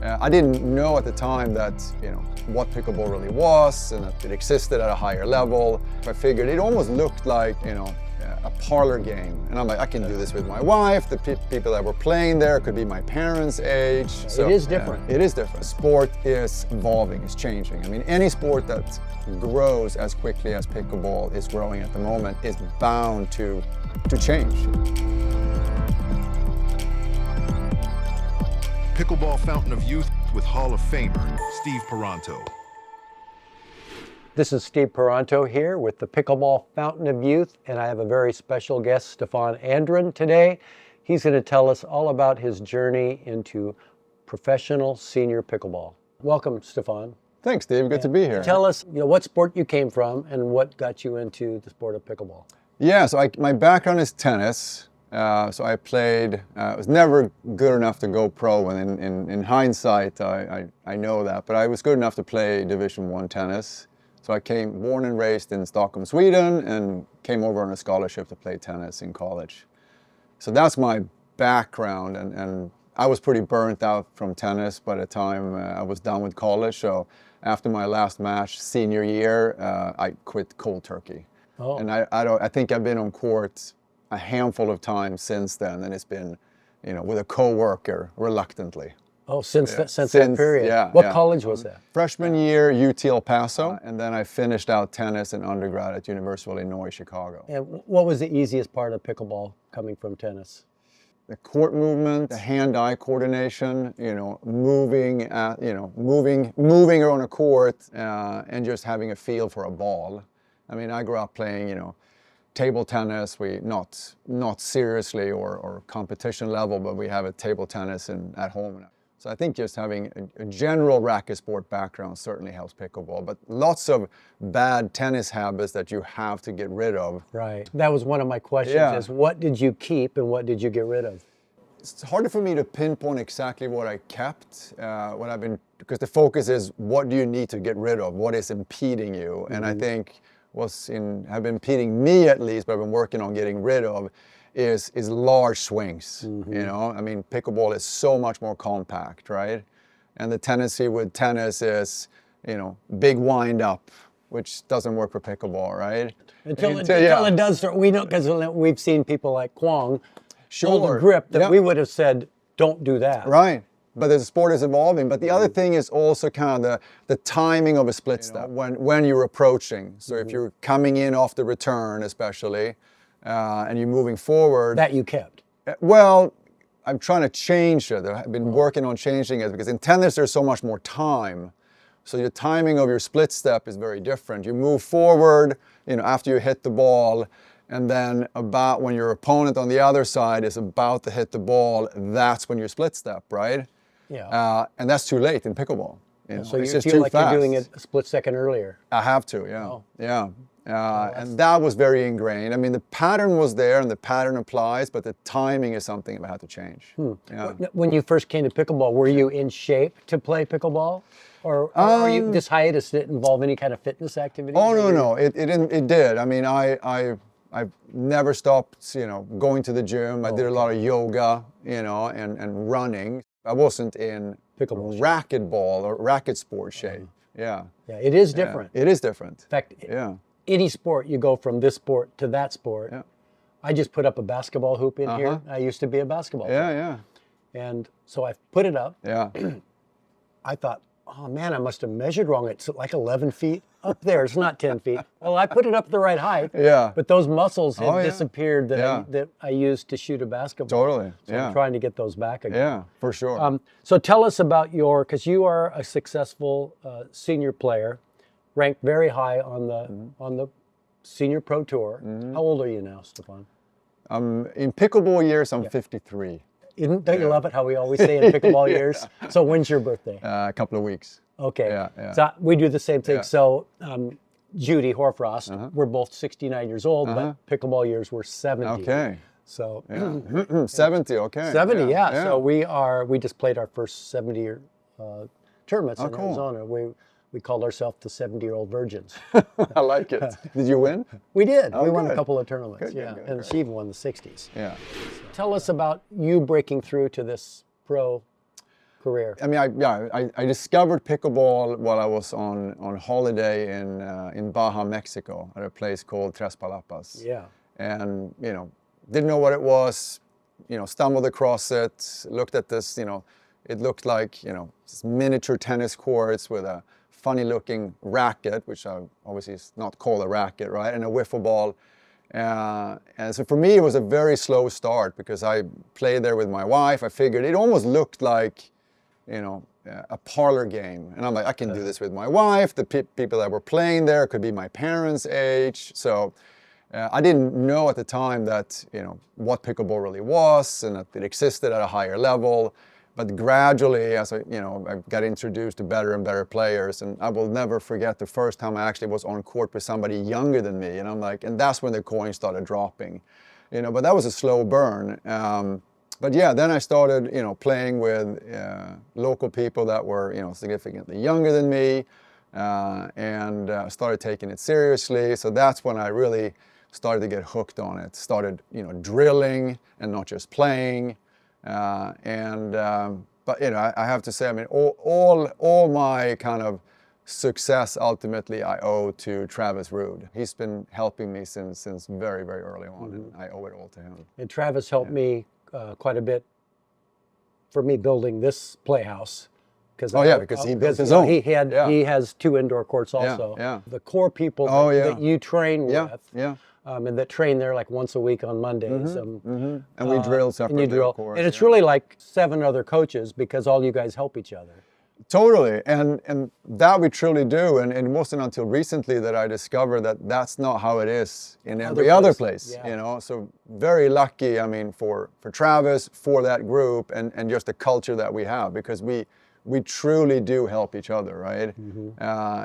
I didn't know at the time that, what pickleball really was and that it existed at a higher level. I figured it almost looked like, a parlor game. And I'm like, I can do this with my wife. The people that were playing there could be my parents' age. So, it is different. It is different. Sport is evolving, it's changing. I mean, any sport that grows as quickly as pickleball is growing at the moment is bound to change. Pickleball Fountain of Youth with Hall of Famer Steve Paranto. This is Steve Paranto here with the Pickleball Fountain of Youth, and I have a very special guest, Stefan Andren, today. He's going to tell us all about his journey into professional senior pickleball. Welcome, Stefan. Thanks, Steve. Good to be here. Tell us, what sport you came from and what got you into the sport of pickleball. Yeah, so my background is tennis. So I played, was never good enough to go pro, and in hindsight, I know that, but I was good enough to play Division I tennis. So I born and raised in Stockholm, Sweden, and came over on a scholarship to play tennis in college. So that's my background, and I was pretty burnt out from tennis by the time I was done with college. So after my last match, senior year, I quit cold turkey. Oh. And I think I've been on court a handful of times since then, and it's been, with a coworker, reluctantly. Oh, since that period. Yeah. What college was that? Freshman year, UT El Paso, and then I finished out tennis in undergrad at University of Illinois, Chicago. And what was the easiest part of pickleball coming from tennis? The court movement, the hand-eye coordination, moving on a court, and just having a feel for a ball. I mean, I grew up playing, table tennis. We not seriously or competition level, but we have a table tennis at home. So I think just having a general racket sport background certainly helps pickleball, but lots of bad tennis habits that you have to get rid of. Right. That was one of my questions, is what did you keep and what did you get rid of? It's harder for me to pinpoint exactly what I kept, because the focus is what do you need to get rid of, what is impeding you, and I think have been impeding me at least, but I've been working on getting rid of, is large swings. I mean, pickleball is so much more compact, right? And the tendency with tennis is, big wind up, which doesn't work for pickleball, right? Until it does. We know, because we've seen people like Kwong hold a grip that we would have said, don't do that. Right. But the sport is evolving. But the other thing is also kind of the timing of a split step when you're approaching. So if you're coming in off the return, especially, and you're moving forward. That you kept? Well, I'm trying to change it. I've been working on changing it because in tennis there's so much more time. So your timing of your split step is very different. You move forward, after you hit the ball, and then about when your opponent on the other side is about to hit the ball, that's when you split step, right? Yeah. And that's too late in pickleball. So you it's just feel too like fast. you're doing it a split second earlier. I have to, yeah. Oh. Yeah. And that was very ingrained. I mean, the pattern was there and the pattern applies, but the timing is something I had to change. Yeah. When you first came to pickleball, were you in shape to play pickleball? Or this hiatus didn't involve any kind of fitness activity? Oh, no. It did. I mean, I've never stopped, going to the gym. I did a lot of yoga, and running. I wasn't in pickleball racquetball or racket sport shape. Yeah. Yeah, it is different. It is different. In fact, any sport, you go from this sport to that sport. Yeah. I just put up a basketball hoop in here. I used to be a basketball player. Yeah. And so I put it up. Yeah. I thought, oh man, I must have measured wrong. It's like 11 feet up there. It's not 10 feet. Well, I put it up the right height. Yeah. But those muscles had disappeared that I used to shoot a basketball. Totally. So I'm trying to get those back again. Yeah, for sure. So tell us about because you are a successful senior player, ranked very high on the Senior Pro Tour. How old are you now, Stefan? In pickleball years, I'm 53. Don't you love it how we always say in pickleball years? So when's your birthday? A couple of weeks. Okay. Yeah. So we do the same thing. Yeah. So Judy Horfrost, we're both 69 years old, but pickleball years were 70. Okay. So 70. Okay. 70. Yeah. So we just played our first 70-year tournaments in Arizona. We called ourselves the 70-year-old virgins. I like it. Did you win? We did. Oh, we won a good. couple of tournaments. Good, and great. she even won the 60s. Yeah. Tell us about you breaking through to this pro. career? I mean, I discovered pickleball while I was on holiday in Baja, Mexico, at a place called Tres Palapas. Yeah. And didn't know what it was. Stumbled across it. Looked at this. It looked like this miniature tennis courts with a funny-looking racket, which obviously is not called a racket, right? And a wiffle ball. And so for me, it was a very slow start because I played there with my wife. I figured it almost looked like, a parlor game. And I'm like, I can do this with my wife. The people that were playing there could be my parents' age. So I didn't know at the time that, what pickleball really was and that it existed at a higher level. But gradually, as I got introduced to better and better players, and I will never forget the first time I actually was on court with somebody younger than me, and I'm like, and that's when the coins started dropping, But that was a slow burn. But yeah, then I started, playing with local people that were, significantly younger than me, and started taking it seriously. So that's when I really started to get hooked on it. Started, drilling and not just playing. But I have to say, I mean, all my kind of success ultimately I owe to Travis Rood. He's been helping me since very, very early on, and I owe it all to him. And Travis helped me quite a bit for me building this Playhouse. Because he built his own. He has 2 indoor courts also. Yeah. The core people that you train with. And that train there like once a week on Mondays. And we drill separately, of course. And it's really like 7 other coaches because all you guys help each other. Totally, and that we truly do. And it wasn't until recently that I discovered that that's not how it is in every other place. So very lucky, I mean, for Travis, for that group, and just the culture that we have, because we truly do help each other, right?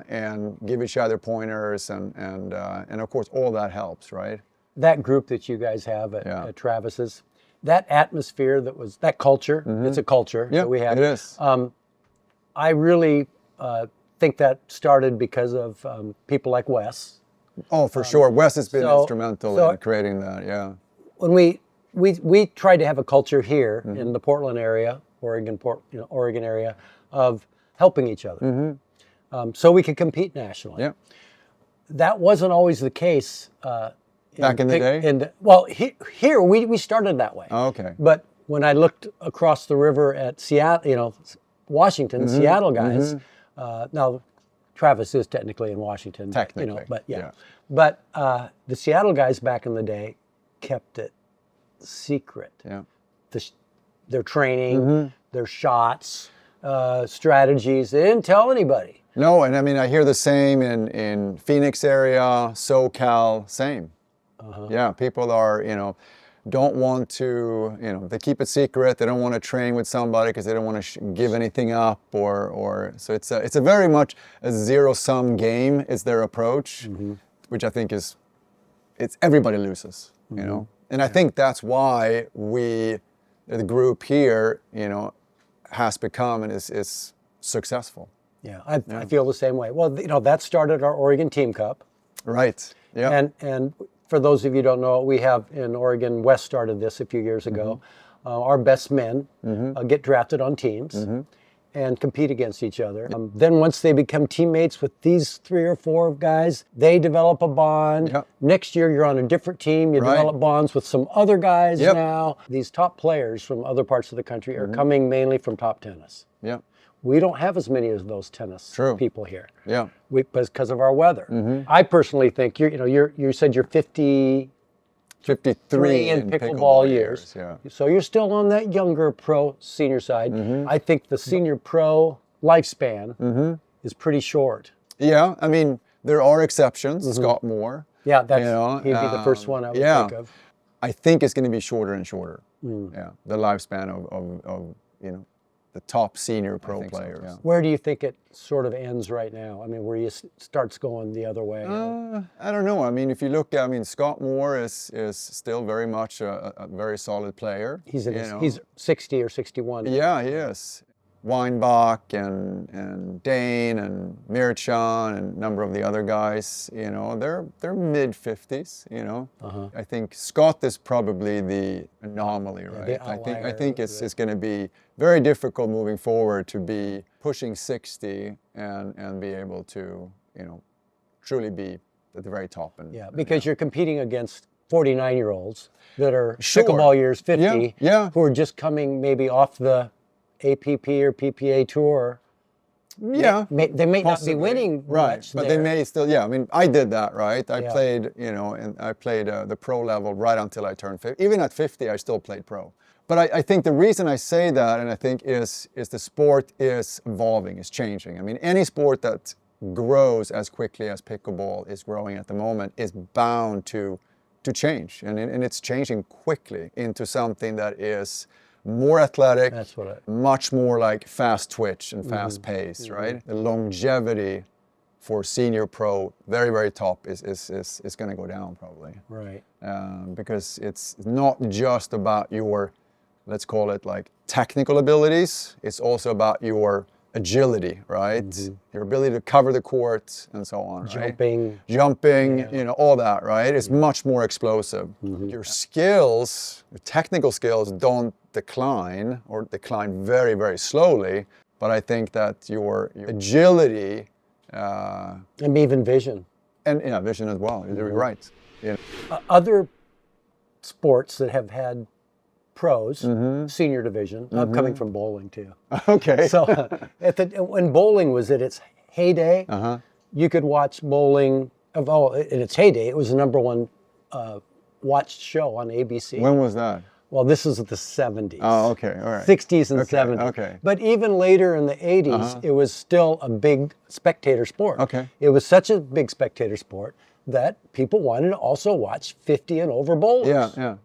And give each other pointers, and of course all that helps, right? That group that you guys have at Travis's, that atmosphere, that culture, it's a culture that we have. It is. I really think that started because of people like Wes. Oh, for sure. Wes has been instrumental in creating that, yeah. When we tried to have a culture here in the Portland area, Oregon area, of helping each other, so we could compete nationally. Yeah. That wasn't always the case. Back in the day? Here we started that way. Oh, okay. But when I looked across the river at Seattle, Washington, Seattle guys, now Travis is technically in Washington. Technically. But the Seattle guys back in the day kept it secret. Yeah. Their training, their shots, strategies. They didn't tell anybody. No, and I mean, I hear the same in Phoenix area, SoCal, same. Yeah, people are, don't want to, they keep it secret. They don't want to train with somebody because they don't want to give anything up, or so it's a very much a zero-sum game is their approach, which I think it's everybody loses, and I think that's why the group here, has become and is successful. Yeah, I feel the same way. Well, that started our Oregon Team Cup. Right. Yeah. And for those of you who don't know, we have in Oregon, West started this a few years ago. Our best men get drafted on teams and compete against each other. Then once they become teammates with these 3 or 4 guys, they develop a bond. Yep. Next year, you're on a different team. You develop bonds with some other guys now. These top players from other parts of the country are coming mainly from top tennis. Yeah. We don't have as many of those tennis people here. Yeah. Because of our weather. I personally think you said you're 53 in pickleball years. Yeah. So you're still on that younger pro senior side. I think the senior pro lifespan is pretty short. Yeah, I mean, there are exceptions. Scott Moore. Yeah, he'd be the first one I would think of. I think it's going to be shorter and shorter. Yeah, the lifespan of the top senior pro players. So, yeah. Where do you think it sort of ends right now? I mean, where you starts going the other way? I don't know. I mean, if you look, Scott Moore is still very much a very solid player. He's 60 or 61. Yeah, he is. Weinbach and Dane and Mirchan and a number of the other guys, you know, they're mid-50s, you know. I think Scott is probably the anomaly, right? the I outlier, think it's going to be very difficult moving forward to be pushing 60 and be able to, you know, truly be at the very top. And Yeah, because you're competing against 49-year-olds that are Sure. pickleball years 50, Yeah. who are just coming maybe off the APP or PPA tour. Yeah, They may not possibly. be winning right, much but there. they may still. Yeah, I mean, I did that, right? I Yeah. played, you know, and I played the pro level right until I turned 50. Even at 50, I still played pro. But I think the reason I say that, and I think is the sport is evolving, is changing. I mean, any sport that grows as quickly as pickleball is growing at the moment is bound to change, and it's changing quickly into something that is more athletic, That's what much more like fast twitch and fast pace, right? The longevity for senior pro, very, very top, is going to go down probably. Right. Because it's not just about your, let's call it like technical abilities, it's also about your agility, right? Your ability to cover the court and so on, right? Jumping, you know, all that, right? It's much more explosive. Your skills, your technical skills don't decline or decline very, very slowly, but I think that your agility And even vision. and yeah, vision as well, you're right. You know. Other sports that have had pros, senior division. I'm coming from bowling too. Okay. So when bowling was at its heyday, you could watch bowling. In its heyday, it was the #1 watched show on ABC. When was that? Well, this is the 70s. Oh, okay, all right. 60s and 70s. Okay. But even later in the 80s, it was still a big spectator sport. Okay. It was such a big spectator sport that people wanted to also watch 50 and over bowlers. Yeah, yeah.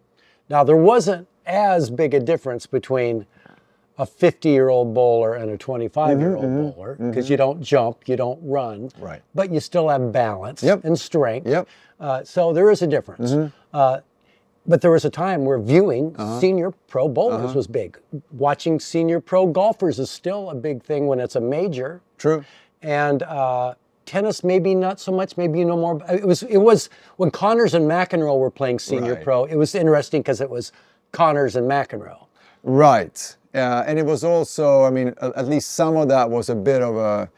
Now, there wasn't as big a difference between a 50-year-old bowler and a 25-year-old bowler, because you don't jump, you don't run, Right. but you still have balance Yep. and strength. Yep. So there is a difference. But there was a time where viewing senior pro bowlers was big. Watching senior pro golfers is still a big thing when it's a major. True. And tennis, maybe not so much. Maybe you know more. It was when Connors and McEnroe were playing senior Right. pro. It was interesting because it was Connors and McEnroe. Right. And it was also, I mean, at least some of that was a bit of a,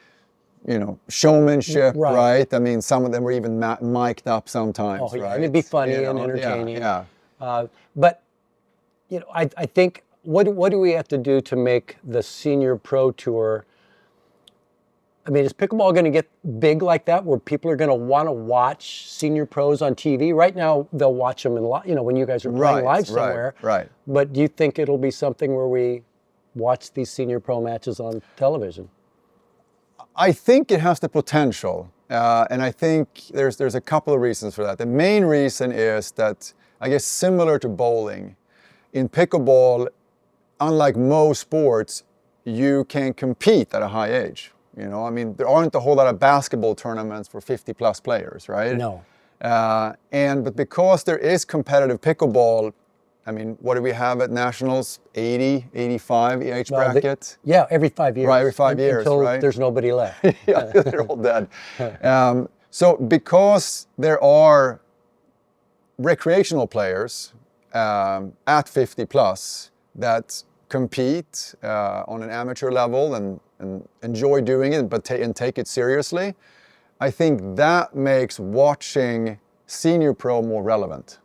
you know, showmanship, Right. right? I mean, some of them were even mic'd up sometimes, Oh, yeah, right? and it'd be funny You and know, entertaining. Yeah. But you know, I think what do we have to do to make the senior pro tour? I mean, is pickleball going to get big like that, where people are going to want to watch senior pros on TV? Right now, they'll watch them you know, when you guys are playing live somewhere. Right. But do you think it'll be something where we watch these senior pro matches on television? I think it has the potential, and I think there's a couple of reasons for that. The main reason is that, I guess, similar to bowling, in pickleball, unlike most sports, you can compete at a high age. You know, I mean, there aren't a whole lot of basketball tournaments for 50-plus players, right? No. But because there is competitive pickleball, I mean, what do we have at nationals? 80, 85 age bracket? Yeah, every 5 years. Right, every 5 years, until right? there's nobody left. Yeah, they're all dead. So because there are recreational players at 50 plus that compete on an amateur level and enjoy doing it, but take it seriously, I think that makes watching senior pro more relevant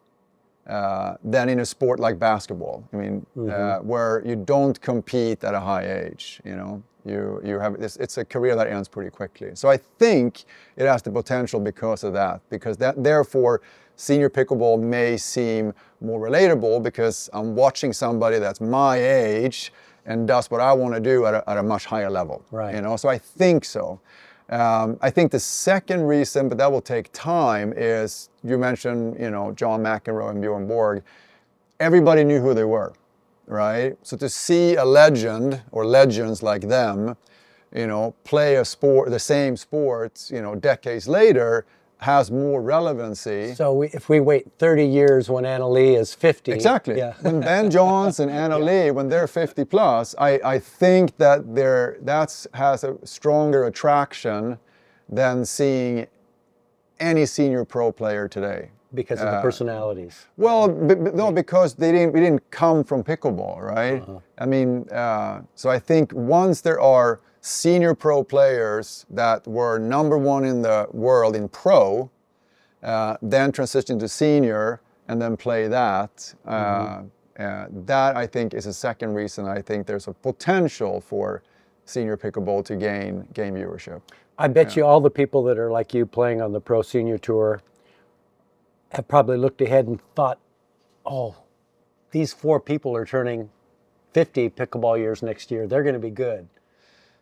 than in a sport like basketball. I mean, where you don't compete at a high age, you know. You have this, it's a career that ends pretty quickly. So I think it has the potential because of that, because therefore senior pickleball may seem more relatable because I'm watching somebody that's my age and does what I want to do at a much higher level. Right. You know, so I think so. I think the second reason, but that will take time, is you mentioned, you know, John McEnroe and Bjorn Borg. Everybody knew who they were, right? So to see a legend or legends like them, you know, play a sport, the same sport, you know, decades later, has more relevancy. So if we wait 30 years when Anna Lee is 50. Exactly. Yeah. When Ben Johns and Anna Lee, when they're 50 plus, I think that has a stronger attraction than seeing any senior pro player today. Because of the personalities. Well, no, because we didn't come from pickleball, right? I mean, so I think once there are senior pro players that were #1 in the world in pro, then transition to senior and then play that. That I think is a second reason I think there's a potential for senior pickleball to gain viewership. I bet you all the people that are like you playing on the Pro Senior Tour have probably looked ahead and thought, oh, these 4 people are turning 50 pickleball years next year. They're going to be good.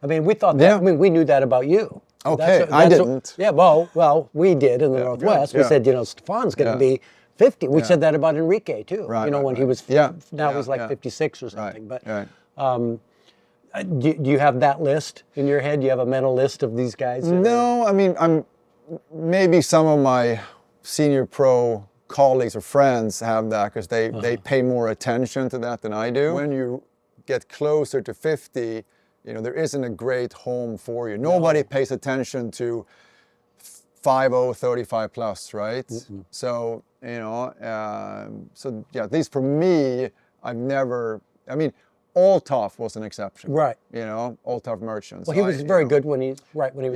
I mean, we thought that. I mean, we knew that about you. Okay, I didn't. Yeah, well, we did in the Northwest. Yeah. We said, Stefan's going to be 50. We said that about Enrique too. Right, when he was now he's like 56 or something. Right, but do you have that list in your head? Do you have a mental list of these guys? No, I mean, maybe some of my senior pro colleagues or friends have that because they pay more attention to that than I do. When you get closer to 50, there isn't a great home for you. Nobody pays attention to 50, 35 plus, right? So, at least for me, All Tough was an exception. Right. All Tough Merchants. Well, he was very good when he was.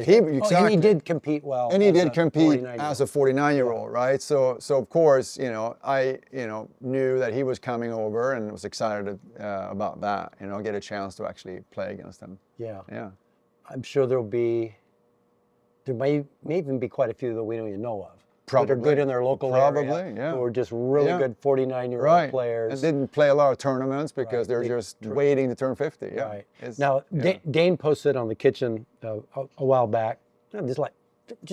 Exactly. And he did compete well. And he did compete as a 49-year-old, right? So of course, I knew that he was coming over and was excited about that. Get a chance to actually play against him. Yeah. Yeah. I'm sure there may even be quite a few that we don't even know of. Probably. That are good in their local area. Who are just really good 49-year-old players. And didn't play a lot of tournaments because they're just waiting to turn 50. Yeah. Right. Now, Dane posted on the kitchen a while back, just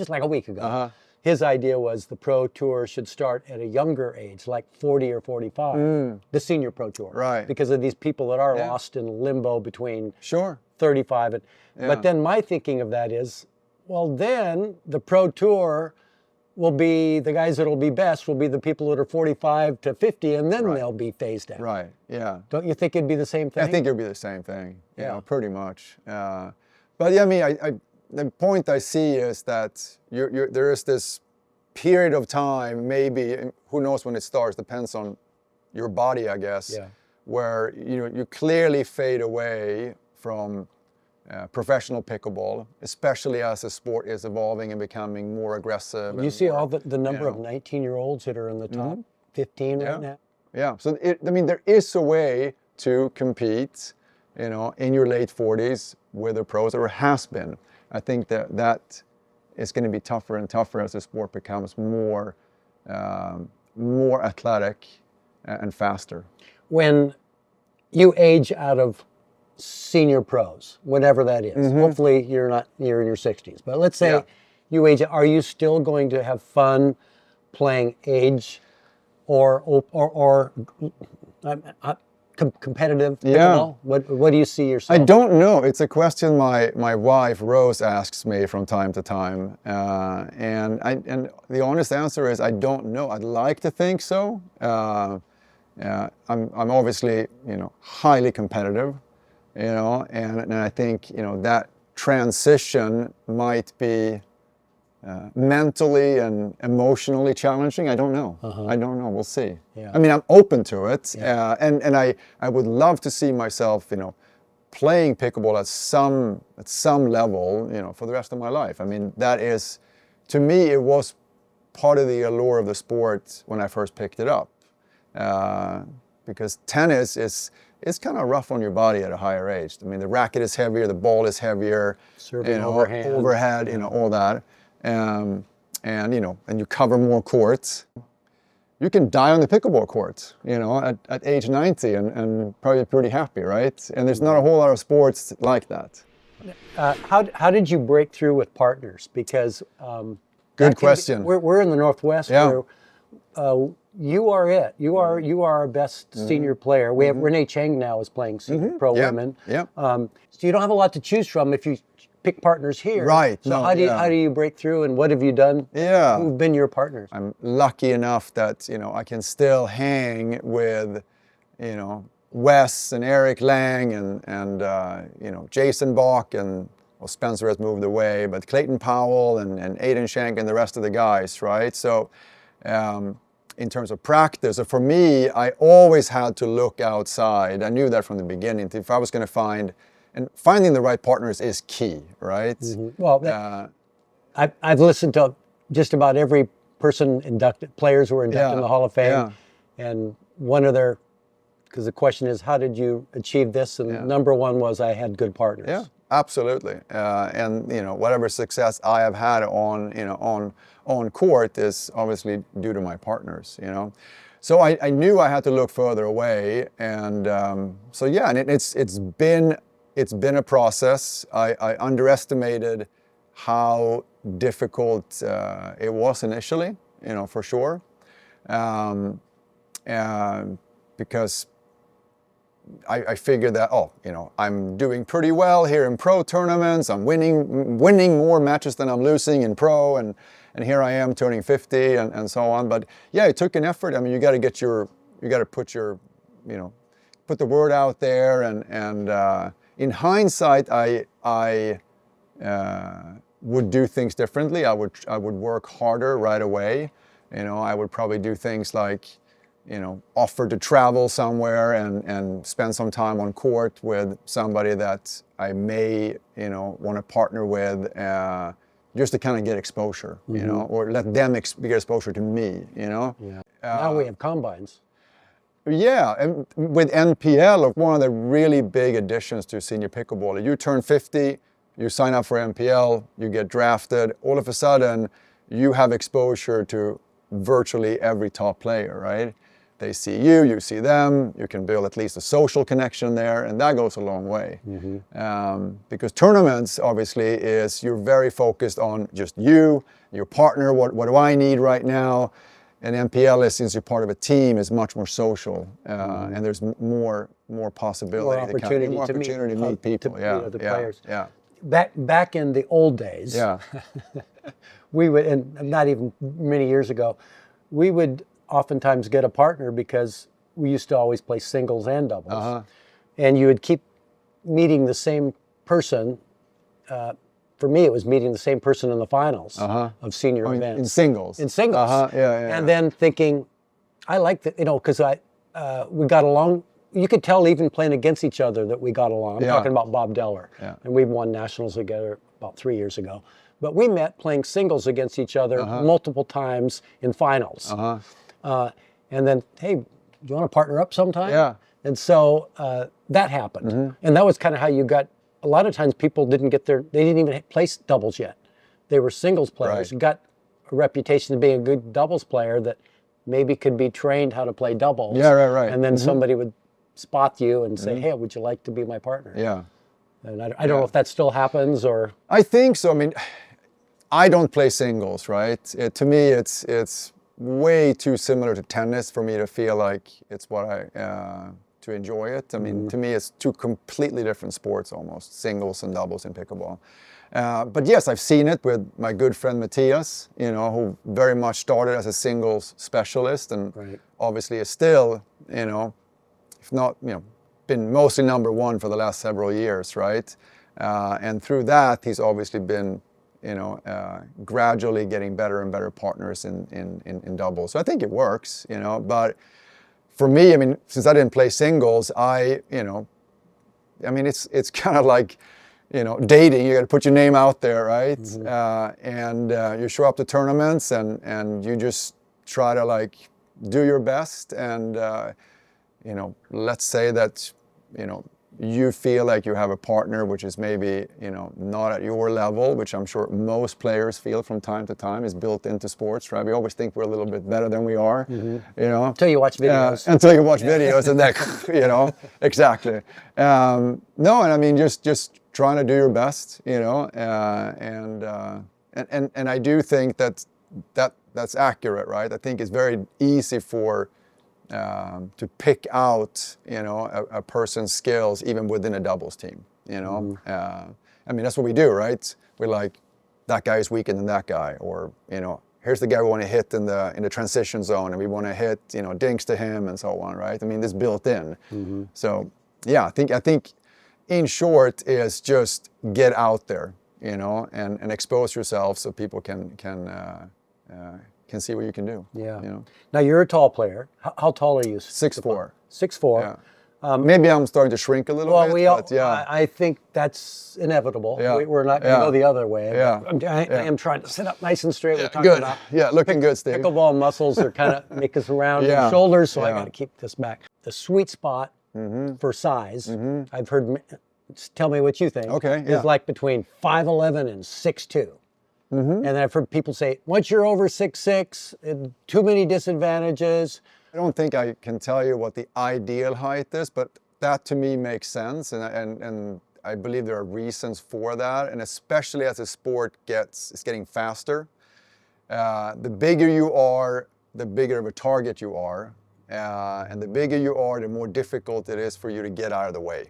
like a week ago. His idea was the pro tour should start at a younger age, like 40 or 45, the senior pro tour. Right. Because of these people that are lost in limbo between 35 and... But then my thinking of that is, well, then the pro tour will be, the guys that will be best will be the people that are 45 to 50, and then they'll be phased out. Right, yeah. Don't you think it'd be the same thing? I think it'd be the same thing, pretty much. But yeah, the point I see is that there is this period of time, maybe, who knows when it starts, depends on your body, I guess, where you clearly fade away from professional pickleball, especially as the sport is evolving and becoming more aggressive. You see all the number of 19-year-olds that are in the top 15 right now? Yeah, so there is a way to compete, in your late 40s with the pros, or has been. I think that is going to be tougher and tougher as the sport becomes more athletic and faster. When you age out of senior pros, whatever that is, hopefully you're in your 60s, but let's say you age, are you still going to have fun playing age or competitive pickleball? What do you see yourself? I don't know. It's a question my wife Rose asks me from time to time, and the honest answer is I don't know. I'd like to think so. I'm obviously highly competitive, and I think that transition might be mentally and emotionally challenging. I don't know. I don't know. We'll see. Yeah. I'm open to it, and I would love to see myself, playing pickleball at some level, for the rest of my life. That is, to me, it was part of the allure of the sport when I first picked it up, because tennis is kind of rough on your body at a higher age. The racket is heavier, the ball is heavier, serving overhead, all that. And you cover more courts. You can die on the pickleball court, at age 90 and probably pretty happy, right? And there's not a whole lot of sports like that. How did you break through with partners? Because good question. We're in the Northwest. Where, you are it. You are our best senior player. We have Renee Cheng now is playing senior pro women. Yeah. So you don't have a lot to choose from if you pick partners here. Right. So No, how do you yeah. how do you break through, and what have you done? Yeah. Who've been your partners? I'm lucky enough that, I can still hang with, Wes and Eric Lang and Jason Bach and, well, Spencer has moved away, but Clayton Powell and Aiden Shank and the rest of the guys, right? So in terms of practice, so for me, I always had to look outside. I knew that from the beginning. If I was going to finding the right partners is key, right? Well, I've listened to just about every players who were inducted in the Hall of Fame, and one of their, because the question is, how did you achieve this? And number one was, I had good partners. Yeah, absolutely. And whatever success I have had on court is obviously due to my partners. So I knew I had to look further away, and and it's been a process. I underestimated how difficult it was initially, for sure, because I figured that, I'm doing pretty well here in pro tournaments. I'm winning more matches than I'm losing in pro, and here I am turning 50 and so on. But yeah, it took an effort. I mean, you got to put the word out there, and in hindsight, I would do things differently. I would work harder right away. I would probably do things like, offer to travel somewhere and spend some time on court with somebody that I may, want to partner with, just to kind of get exposure, or let them get exposure to me, Yeah. Now we have combines. Yeah, and with NPL, one of the really big additions to senior pickleball, you turn 50, you sign up for NPL, you get drafted, all of a sudden you have exposure to virtually every top player, right? They see you, you see them, you can build at least a social connection there, and that goes a long way. Because tournaments, obviously, you're very focused on just you, your partner, what do I need right now? And NPL is, since you're part of a team, is much more social, and there's more possibility. More opportunity to meet people. meet other players. Yeah. Back in the old days, we would, and not even many years ago, we would oftentimes get a partner because we used to always play singles and doubles. And you would keep meeting the same person. For me, it was meeting the same person in the finals of senior events. In singles. In singles. And then thinking, I like that, because we got along. You could tell even playing against each other that we got along. I'm talking about Bob Deller. And we won nationals together about 3 years ago. But we met playing singles against each other multiple times in finals. And then, hey, do you want to partner up sometime? Yeah. And so that happened. And that was kind of how you got, a lot of times people they didn't even play doubles yet. They were singles players, got a reputation of being a good doubles player that maybe could be trained how to play doubles. Yeah, right. And then somebody would spot you and say, hey, would you like to be my partner? Yeah. And I don't know if that still happens or. I think so. I mean, I don't play singles, right? To me, it's way too similar to tennis for me to feel like it's what to enjoy it. I mean, to me, it's two completely different sports almost, singles and doubles in pickleball. But yes, I've seen it with my good friend Matthias, who very much started as a singles specialist and obviously is still, if not, been mostly number one for the last several years, right? And through that, he's obviously been, gradually getting better and better partners in doubles. So I think it works, but for me, I mean, since I didn't play singles, it's kind of like, dating. You got to put your name out there, right? And you show up to tournaments and you just try to do your best. And, let's say that, you feel like you have a partner which is maybe, not at your level, which I'm sure most players feel from time to time, is built into sports, right? We always think we're a little bit better than we are, Until you watch videos. Until you watch videos and that, exactly. No, and I mean, just trying to do your best, and I do think that's accurate, right? I think it's very easy to pick out, a person's skills even within a doubles team, I mean, that's what we do, right? We're like, that guy is weaker than that guy, or, you know, here's the guy we want to hit in the transition zone, and we want to hit, you know, dinks to him and so on, right? I mean, this built in. So yeah, I think in short is just get out there, you know, and expose yourself so people can see what you can do. Yeah. You know? Now you're a tall player. How tall are you? 6'4". 6'4". Yeah. Maybe I'm starting to shrink a little bit. But yeah. I think that's inevitable. Yeah. We're not going to go the other way. Yeah. I am trying to sit up nice and straight. We're talking Good. about Yeah, looking good, Steve. pickleball muscles are kind of make us around the shoulders, so I got to keep this back. The sweet spot for size, I've heard. Tell me what you think. Okay. Is like between 5'11" and 6'2". And I've heard people say, once you're over 6'6", too many disadvantages. I don't think I can tell you what the ideal height is, but that to me makes sense, and I believe there are reasons for that, and especially as the sport is getting faster. The bigger you are, the bigger of a target you are, and the bigger you are, the more difficult it is for you to get out of the way,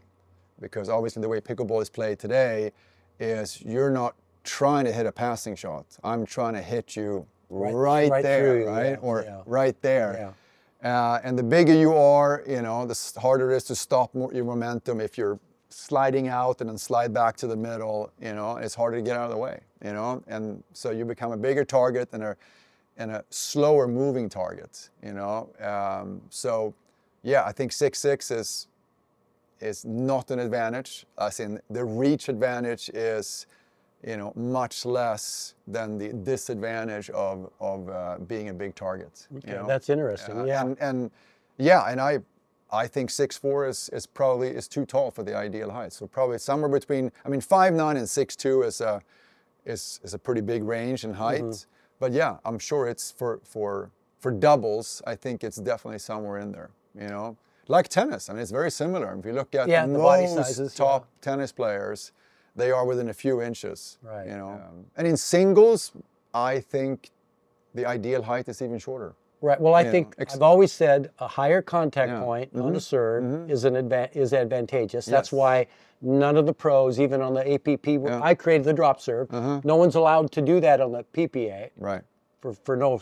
because obviously the way pickleball is played today is you're not trying to hit a passing shot. I'm trying to hit you right there, through you, right? yeah, Or yeah. right there. Yeah. And the bigger you are, you know, the harder it is to stop your momentum. If you're sliding out and then slide back to the middle, you know, it's harder to get out of the way, you know. And so you become a bigger target and a slower moving target, you know. So yeah, I think 6'6" is not an advantage. As in the reach advantage is, you know, much less than the disadvantage of being a big target. Okay, you know? that's interesting. Yeah. And I think 6'4" is probably too tall for the ideal height. So probably somewhere between, I mean, 5'9" and 6'2" is a pretty big range in height. But yeah, I'm sure it's for doubles. I think it's definitely somewhere in there. You know, like tennis. I mean, it's very similar. If you look at the body most sizes, top tennis players, they are within a few inches, Right. you know. And in singles, I think the ideal height is even shorter. Right. Well, I think I've always said a higher contact point on the serve is advantageous. That's why none of the pros, even on the APP, I created the drop serve. No one's allowed to do that on the PPA. Right. For no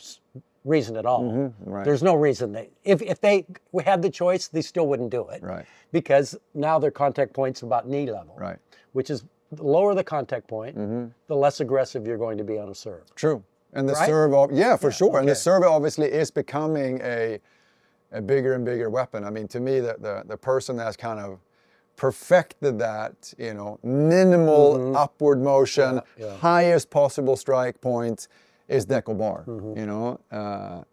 reason at all. Right. There's no reason if they had the choice, they still wouldn't do it. Right. Because now their contact point's about knee level. Right. Which is the lower the contact point, the less aggressive you're going to be on a serve. True. And the Right? serve, for sure. okay. And the serve obviously is becoming a bigger and bigger weapon. I mean, to me, the person that's kind of perfected that, you know, minimal upward motion, highest possible strike point is Deco Bar. You know,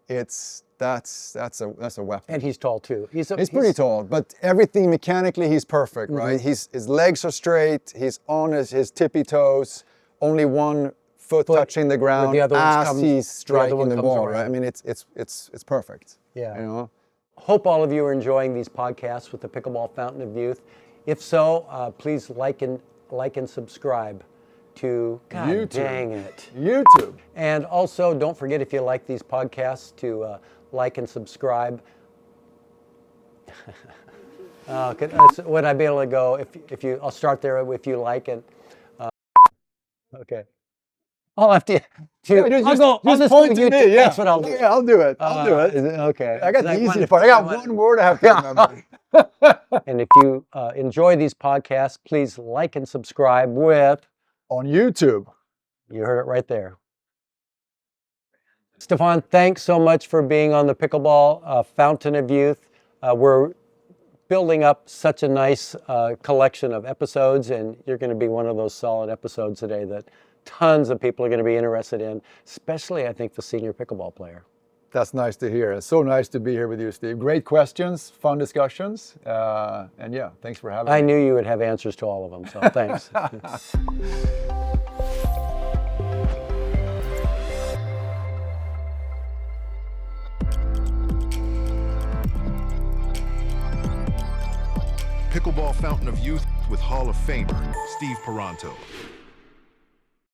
that's a weapon. And he's tall too. He's pretty tall, but everything mechanically he's perfect, right? His legs are straight. He's on his tippy toes. Only one foot touching the ground the other as he's striking the ball, around. right? I mean, it's perfect. Yeah. You know. Hope all of you are enjoying these podcasts with the Pickleball Fountain of Youth. If so, please like and subscribe to YouTube. Dang it. YouTube. And also, don't forget, if you like these podcasts, to like and subscribe. Would I be able to go? If you, I'll start there. If you like it. Okay. I'll have to. I'll go. I'll just point do to YouTube. me. Yeah. That's what I'll do. Yeah, I'll do it. I'll do it. Is it okay? I got the Like, easy part. I got one word I have to remember. And if you enjoy these podcasts, please like and subscribe with. On YouTube. You heard it right there. Stefan, thanks so much for being on the Pickleball Fountain of Youth. We're building up such a nice collection of episodes, and you're going to be one of those solid episodes today that tons of people are going to be interested in, especially, I think, the senior pickleball player. That's nice to hear. It's so nice to be here with you, Steve. Great questions, fun discussions, and yeah, thanks for having me. I knew you would have answers to all of them, so thanks. Pickleball Fountain of Youth with Hall of Famer Steve Paranto.